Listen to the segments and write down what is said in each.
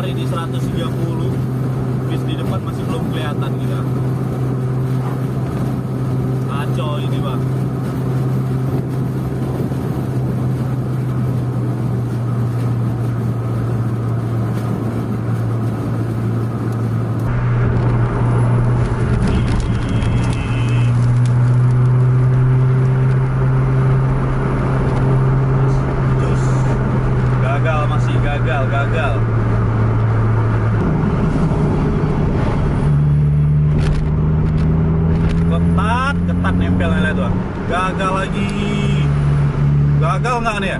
lari di 130, bis di depan masih belum kelihatan kita. Kacau ini bang. Gagal. Ketat nempelnya tuh. Gagal lagi. Gagal nggak nih ya?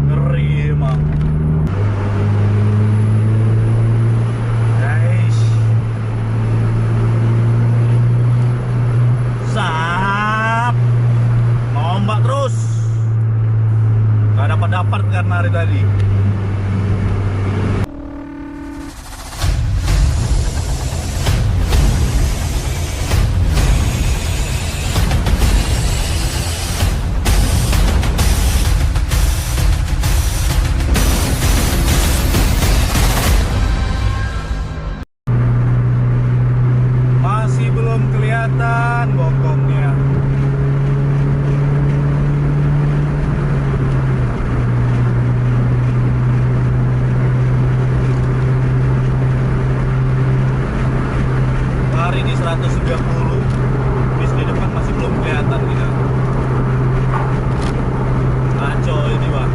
Ngeri emang. Guys. Sap. Ngombak terus. Gak dapat karena hari tadi. Masih belum kelihatan bokongnya. Ini 130, bis di depan masih belum kelihatan kita. Kacau ini bang.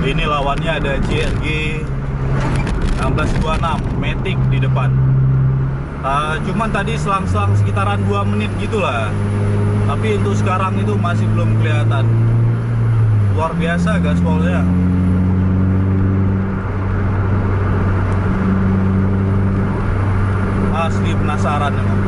Ini lawannya ada CRG 1626 Matic di depan. Cuman tadi selang-selang sekitaran 2 menit gitulah. Tapi untuk sekarang itu masih belum kelihatan. Luar biasa gaspolnya. Asli penasaran emang.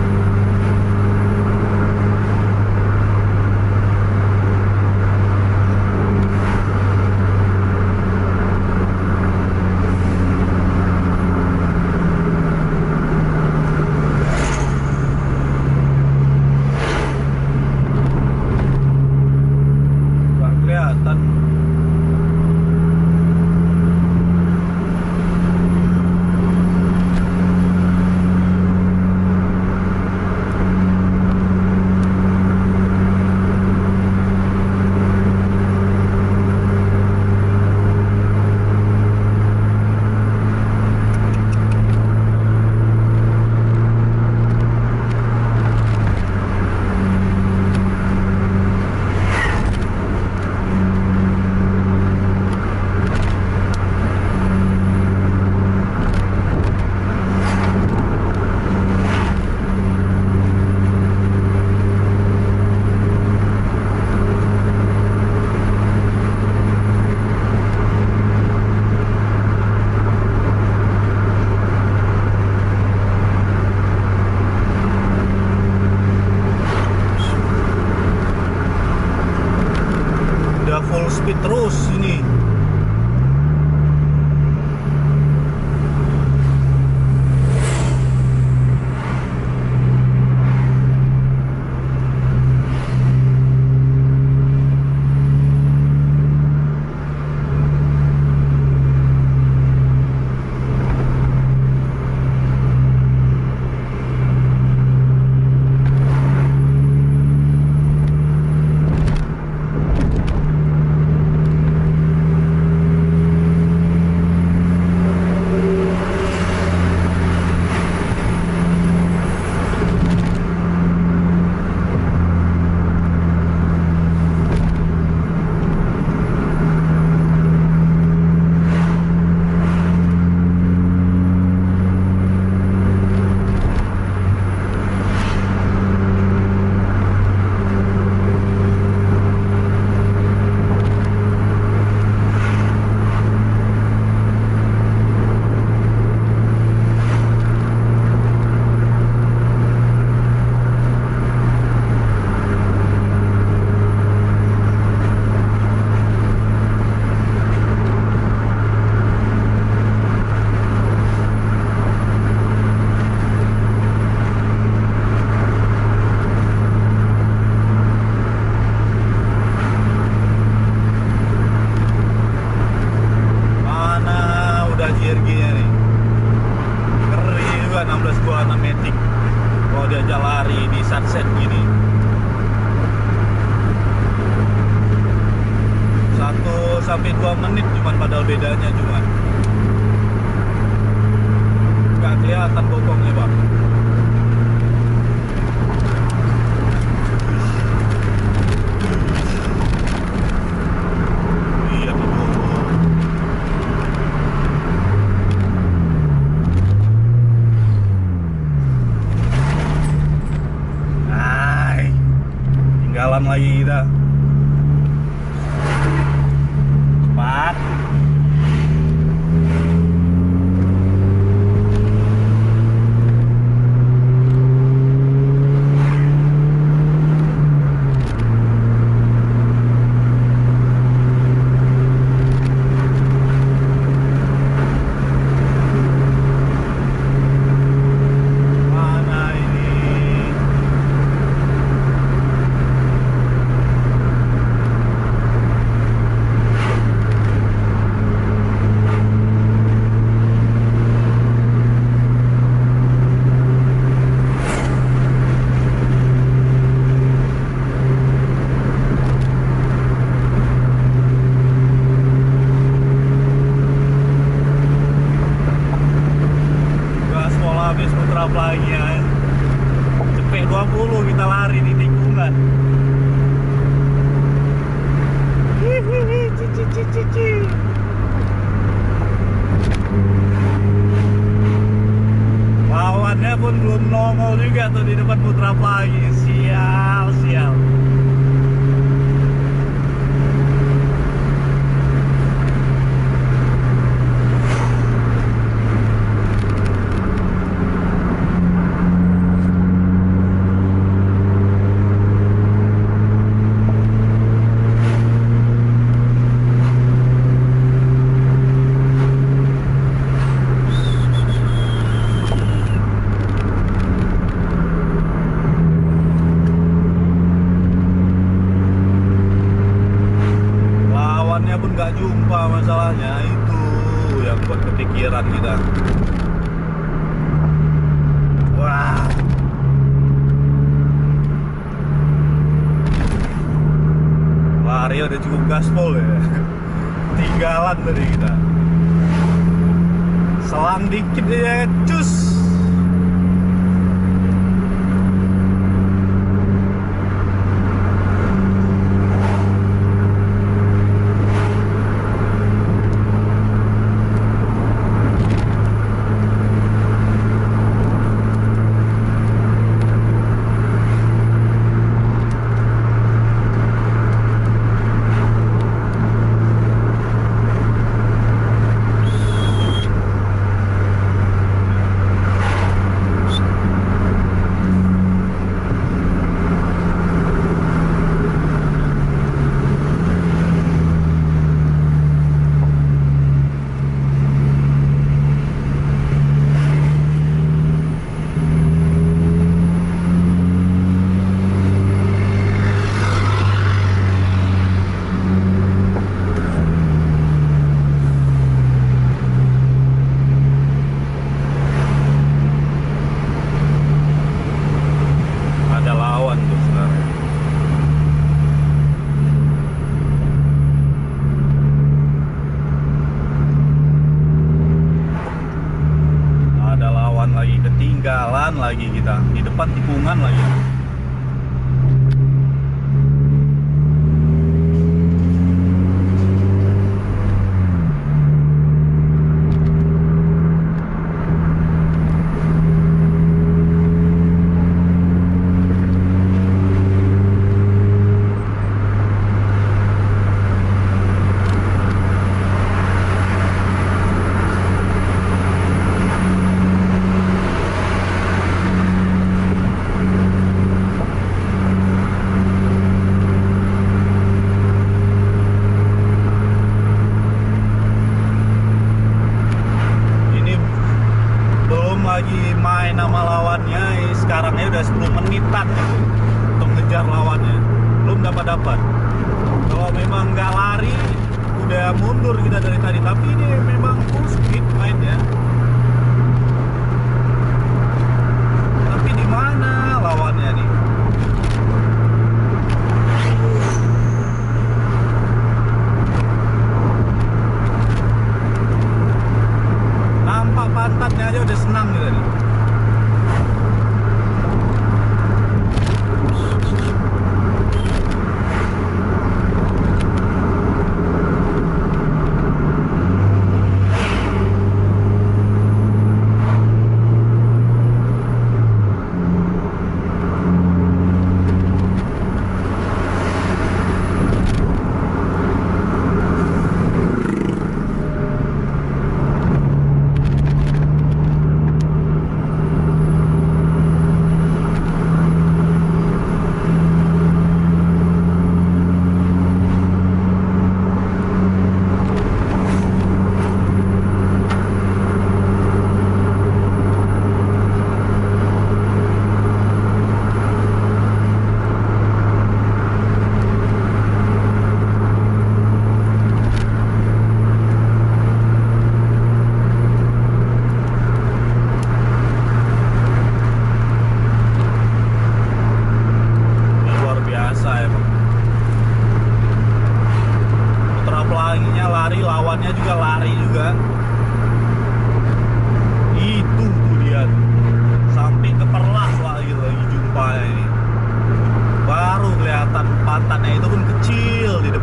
juga 1626 Matic kalau diajak lari di sunset gini. 1-2 menit cuman, padahal bedanya cuman nggak kelihatan bokongnya bang. Iya betul. Hai, tinggalan lagi kita. Cepat. Mana ini? Gaspol habis putra lagi ya. Cepet 20 kita lari di tikungan. Hihihi, cici. Lawannya pun belum nongol juga tuh di depan putra lagi. Sial. Lawannya pun nggak jumpa, masalahnya itu yang buat kepikiran kita. Wah, lari udah cukup gaspol ya. Tinggalan tadi kita. Selang dikit ya, cus. Ketinggalan lagi kita di depan tikungan lagi. Lagi main sama lawannya, sekarangnya udah 10 menitan gitu untuk ngejar lawannya, belum dapat. Kalau memang nggak lari udah mundur kita dari tadi, tapi ini memang full speed mainnya.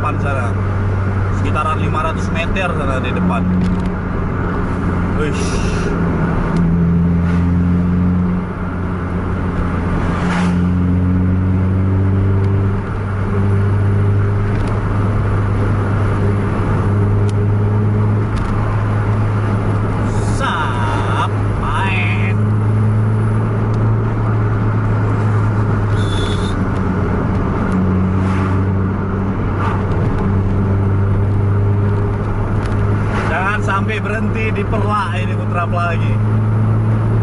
depan sana. Sekitaran 500 meter sana di depan. Wish. Sampai berhenti di Perlak ini, putra lagi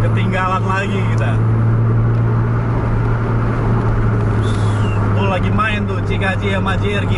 ketinggalan lagi kita. Oh, lagi main tuh Cikaji sama JRG.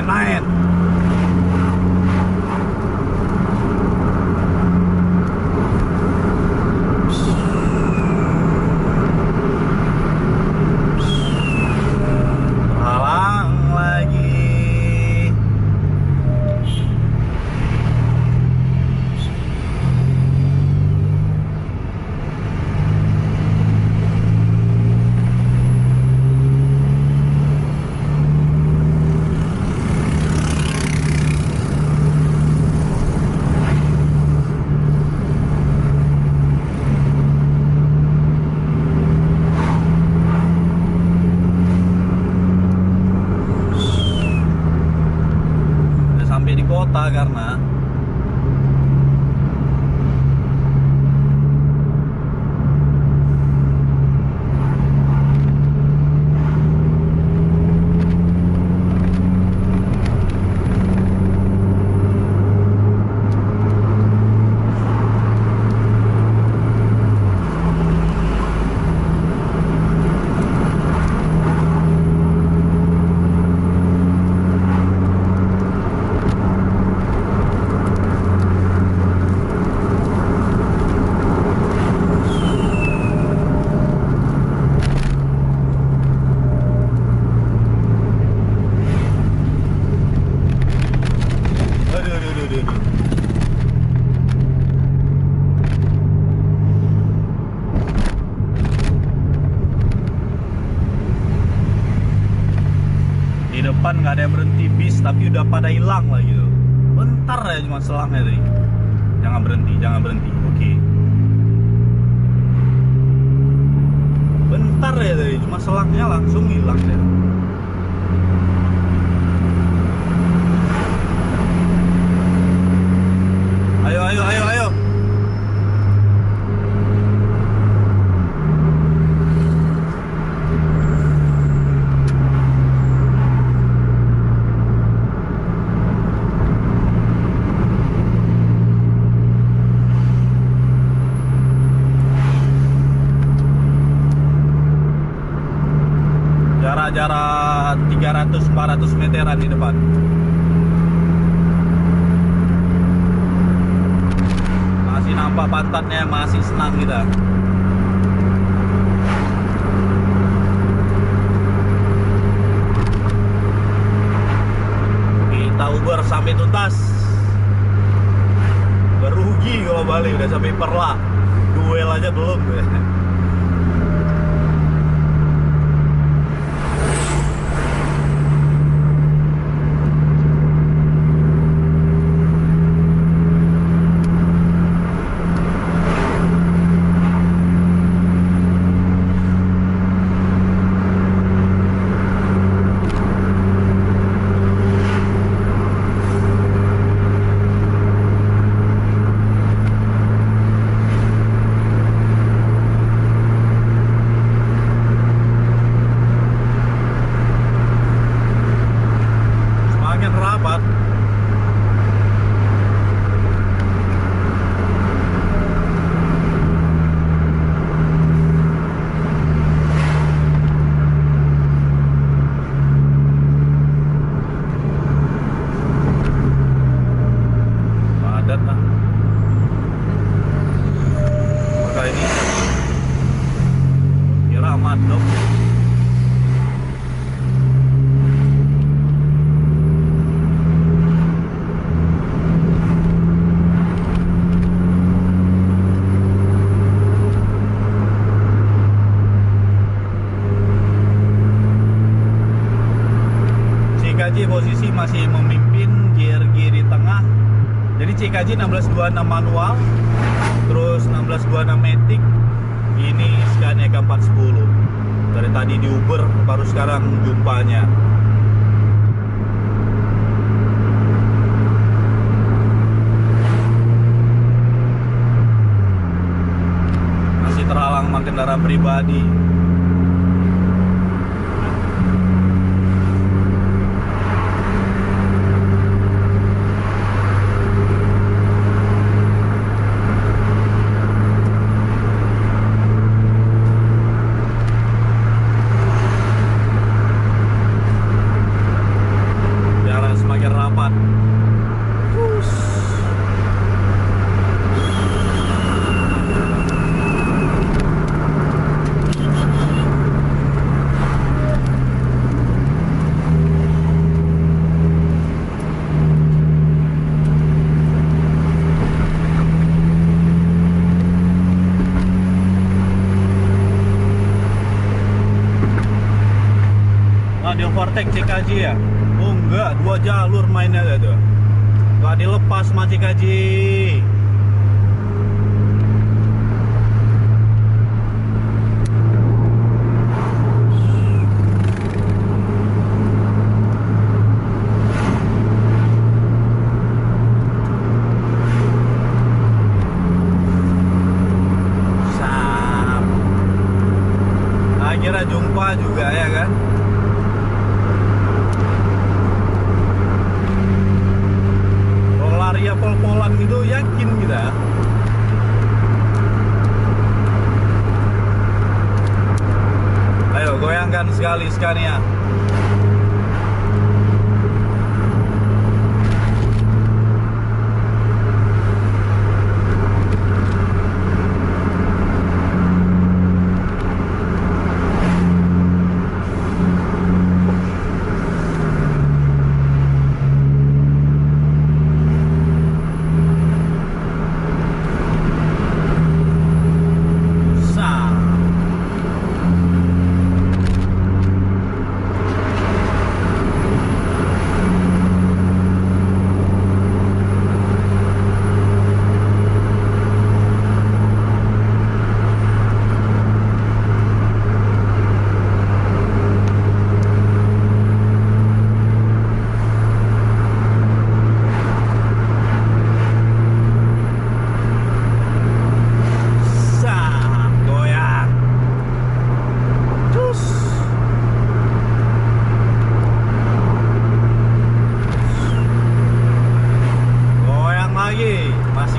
Main. Halang lagi. Sampai di kota karena di depan nggak ada yang berhenti bis, tapi udah pada hilang lah gitu. Bentar ya, cuma selangnya tadi. Jangan berhenti. Oke. Bentar ya tadi, cuma selangnya langsung hilang deh. Ayo. Jarak 300-400 meteran di depan. Masih nampak pantatnya, masih senang kita. Kita Uber sampai tuntas. Berugi kalau balik udah sampai Perlak. Duel aja belum deh. CKJ posisi masih memimpin, JRG di tengah. Jadi CKJ 1626 manual, terus 1626 Matic, ini Scania K410. Dari tadi di Uber, baru sekarang jumpanya. Masih terhalang sama kendaraan pribadi. Di overtake CKJ ya? Oh enggak, 2 jalur mainnya tuh. Gak dilepas sama CKJ. Sam. Akhirnya jumpa juga ya kan? Area pol-polan gitu, yakin kita. Ayo goyangkan sekali Scania.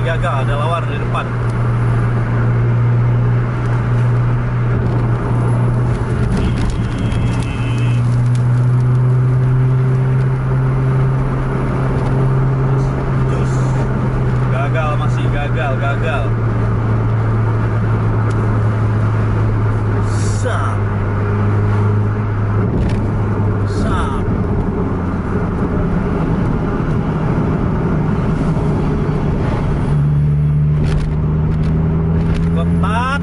Gagal, ada lawan di depan. Gagal, masih gagal. Sam.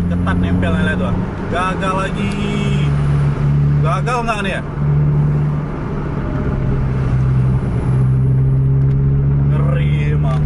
Ketat nempel nih tuh. Gagal lagi. Gagal nggak nih ya? Ngeri emang.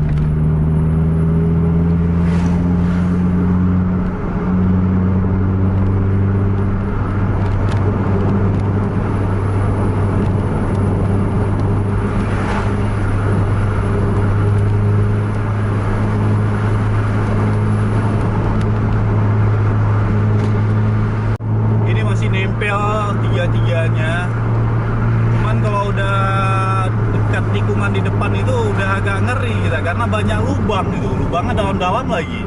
Nempel tiga-tiganya. Cuman kalau udah dekat tikungan di depan itu udah agak ngeri kita, karena banyak lubang gitu. Lubangnya dalam-dalam lagi.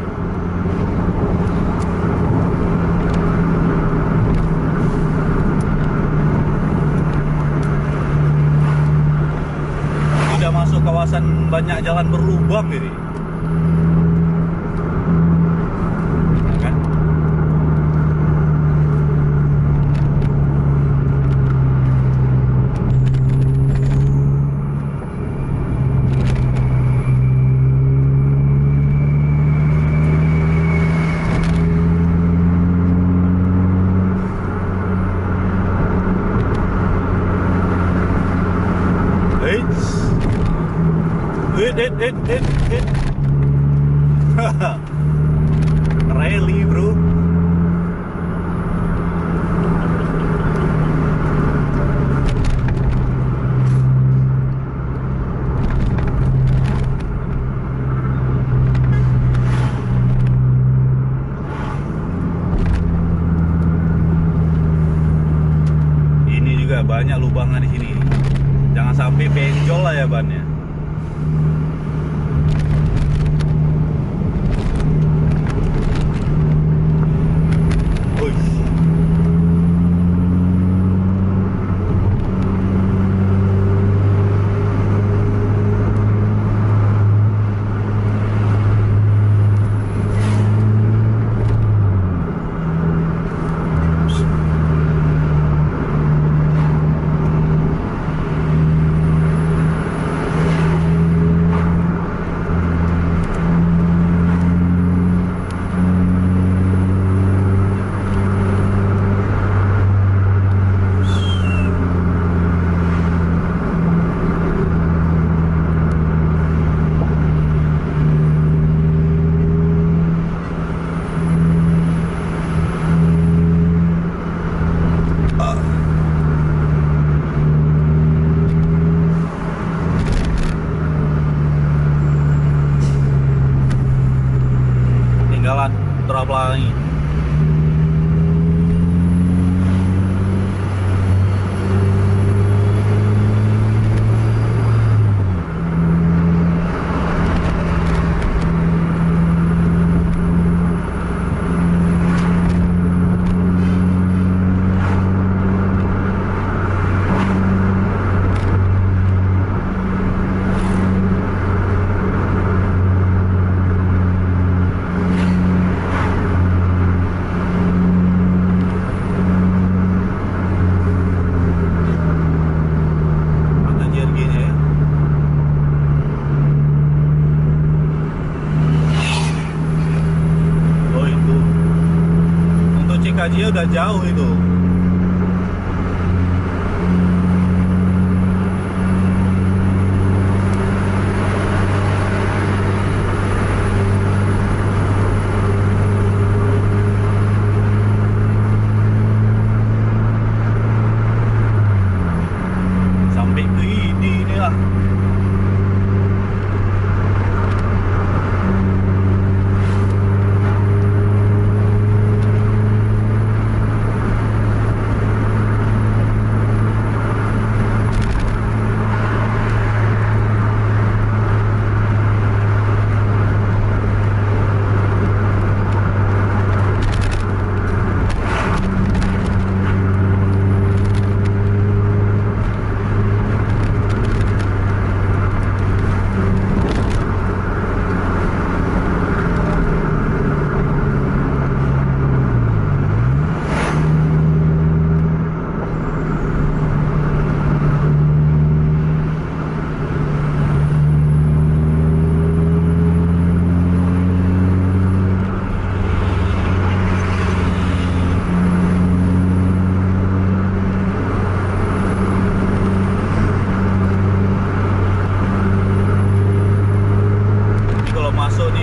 Udah masuk kawasan banyak jalan berlubang gitu. hit. Rally bro. Ini juga banyak lubangan di sini. Jangan sampai benjol lah ya bannya. Berapa lagi? Kajian udah jauh itu. Sampai ke ini lah.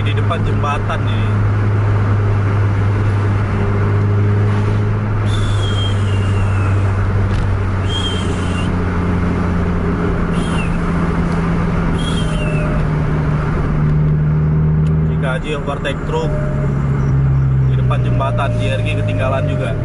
Di depan jembatan nih. Jika Haji overtake truk di depan jembatan, JRG ketinggalan juga.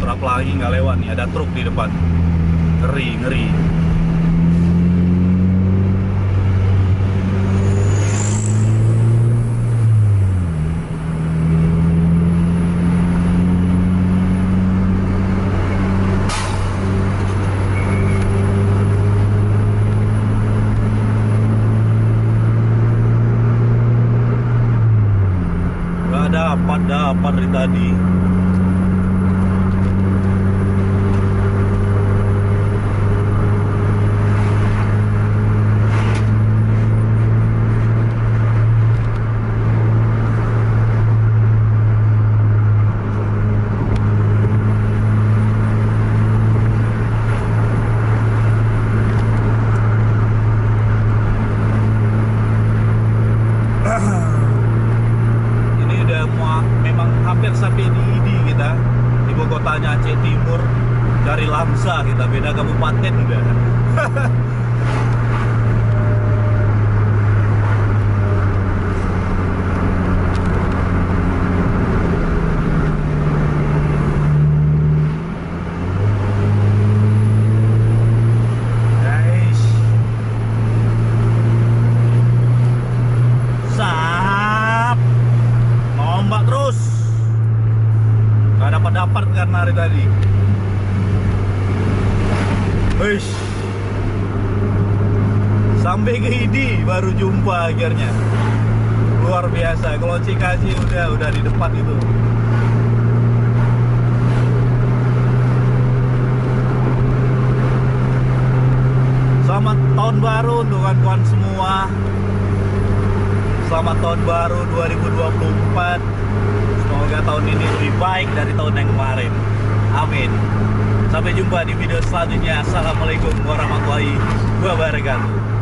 berapa lagi nggak lewat nih, ada truk di depan. Ngeri, ngeri. Dapat dari tadi. Hampir sampai di ID kita, ibu kotanya Aceh Timur, dari Lamsa kita, beda kabupaten udah. Guys, sap, ngombak terus. Gak dapat karena hari tadi. Wish. Sampai ke ID baru jumpa akhirnya. Luar biasa. Kalau Cikasi udah di depan itu. Selamat tahun baru untuk kawan-kawan semua. Selamat tahun baru 2024. Semoga tahun ini lebih baik dari tahun yang kemarin. Amin. Sampai jumpa di video selanjutnya. Assalamualaikum warahmatullahi wabarakatuh.